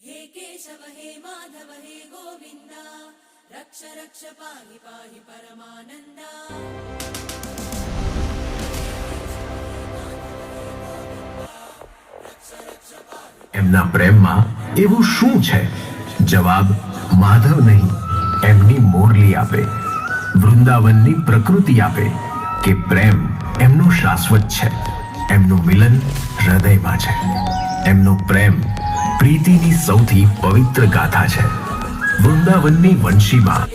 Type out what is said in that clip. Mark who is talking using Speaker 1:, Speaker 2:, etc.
Speaker 1: हे केशव हे माधव हे गोविन्दा रक्ष रक्ष पाहि पाहि परमानन्दा।
Speaker 2: એમના પ્રેમમાં એવું શું છે? જવાબ માધવ નહીં, એમની મોરલી આપે, વૃંદાવનની પ્રકૃતિ આપે કે પ્રેમ એમનો શાશ્વત છે. એમનું મિલન હૃદયમાં છે. એમનો પ્રેમ પ્રીતિની સૌથી પવિત્ર ગાથા છે. વૃંદાવનની વંશીમાં